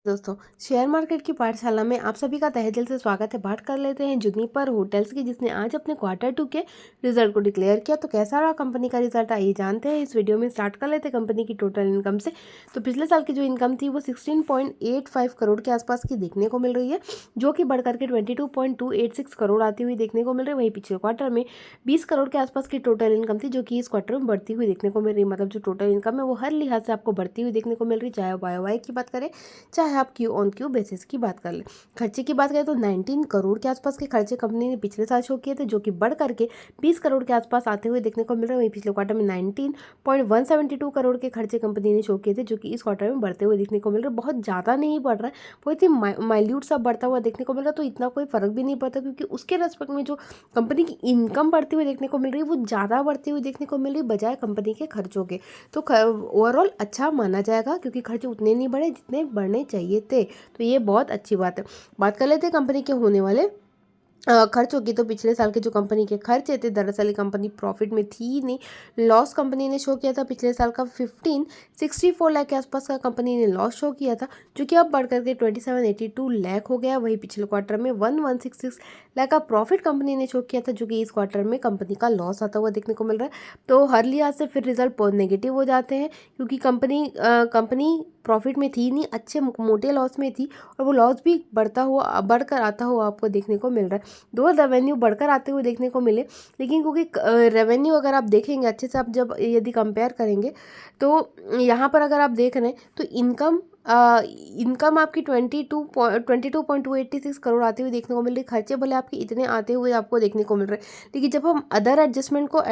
दोस्तों, share market की पाठशाला में आप सभी का तहे दिल से स्वागत है। बात कर लेते हैं जुनिपर होटल्स की, जिसने आज अपने क्वार्टर 2 के रिजल्ट को डिक्लेयर किया। तो कैसा रहा कंपनी का रिजल्ट, आइए जानते हैं इस वीडियो में। स्टार्ट कर लेते हैं कंपनी की टोटल इनकम से। तो पिछले साल की जो इनकम थी वो 16.85 करोड़ के आसपास की देखने को मिल रही है, जो कि बढ़ करके 22.286 करोड़ आती हुई देखने को मिल रही है। वहीं पिछले क्वार्टर में 20 करोड़ के आसपास की टोटल इनकम थी, जो कि इस क्वार्टर में बढ़ती हुई देखने को मिल रही है। मतलब जो टोटल इनकम है वो हर लिहाज से आपको बढ़ती हुई देखने को मिल रही है, चाहे वाई की बात करें, चाहे आप क्यू ऑन क्यू बेसिस की बात कर लें। खर्चे की बात करें तो 19 करोड़ के आसपास के खर्चे कंपनी ने पिछले साल शो किए थे, जो कि बढ़ करके 20 करोड़ के आसपास आते हुए देखने को मिल रहे हैं। वहीं पिछले क्वार्टर में 19.172 करोड़ के खर्चे कंपनी ने शो किए थे, जो कि इस क्वार्टर में बढ़ते हुए देखने को मिल रहे हैं। बहुत ज़्यादा नहीं बढ़ रहा है, बहुत ही माइल्यूट सा बढ़ता हुआ देखने को मिल रहा है। तो इतना कोई फर्क भी नहीं पड़ता, क्योंकि उसके रेस्पेक्ट में जो कंपनी की इनकम बढ़ती हुई देखने को मिल रही है वो ज़्यादा बढ़ती हुई देखने को मिल रही है बजाय कंपनी के खर्चों के। तो ओवरऑल अच्छा माना जाएगा, क्योंकि खर्चे उतने नहीं बढ़े जितने बढ़ने चाहिए थे। तो ये बहुत अच्छी बात है। बात कर लेते हैं कंपनी के होने वाले खर्चों की। तो पिछले साल के जो कंपनी के खर्चे थे, दरअसल ये कंपनी प्रॉफिट में थी ही नहीं, लॉस कंपनी ने शो किया था। पिछले साल का 1564 लाख के आसपास का कंपनी ने लॉस शो किया था, जो कि अब बढ़ करके 2782 लाख हो गया। वही पिछले क्वार्टर में 1166 लाख का प्रॉफिट कंपनी ने शो किया था, जो कि इस क्वार्टर में कंपनी का लॉस आता हुआ देखने को मिल रहा है। तो हर लिहाज से फिर रिजल्ट नेगेटिव हो जाते हैं, क्योंकि कंपनी प्रॉफिट में थी नहीं, अच्छे मोटे लॉस में थी, और वो लॉस भी बढ़कर आता हुआ आपको देखने को मिल रहा है। दो रेवेन्यू बढ़कर आते हुए देखने को मिले, लेकिन क्योंकि रेवेन्यू अगर आप देखेंगे अच्छे से, आप जब यदि कंपेयर करेंगे, तो यहाँ पर अगर आप देख रहे हैं तो इनकम आपकी 22.286 करोड़ आती हुई देखने को मिल रही। खर्चे भले आपके इतने आते हुए आपको देखने को मिल रहे हैं, लेकिन जब हम अदर एडजस्टमेंट को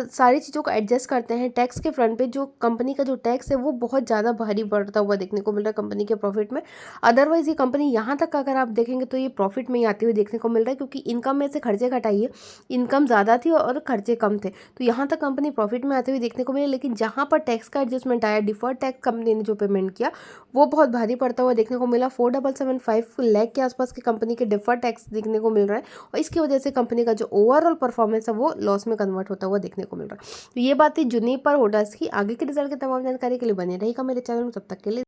सारी चीज़ों को एडजस्ट करते हैं, टैक्स के फ्रंट पे जो कंपनी का जो टैक्स है वो बहुत ज़्यादा भारी बढ़ता हुआ देखने को मिल रहा है कंपनी के प्रॉफिट में। अदरवाइज ये कंपनी यहाँ तक अगर आप देखेंगे तो ये प्रॉफिट में ही आती हुई देखने को मिल रहा है, क्योंकि इनकम में से खर्चे घटाइए, इनकम ज़्यादा थी और खर्चे कम थे, तो यहाँ तक कंपनी प्रॉफिट में आते हुए देखने को मिले। लेकिन जहाँ पर टैक्स का एडजस्टमेंट आया, डिफर्ड टैक्स कंपनी ने जो पेमेंट किया वो बहुत भारी पड़ता हुआ देखने को मिला। 4775 लाख के आसपास की कंपनी के डिफर्ड टैक्स देखने को मिल रहा है, और इसकी वजह से कंपनी का जो ओवरऑल परफॉर्मेंस है वो लॉस में कन्वर्ट होता हुआ देखने को मिल रहा है। तो ये बात थी जुनिपर होटल्स की। आगे के रिजल्ट की तमाम जानकारी के लिए बने रहेगा मेरे चैनल में, तब तक के लिए।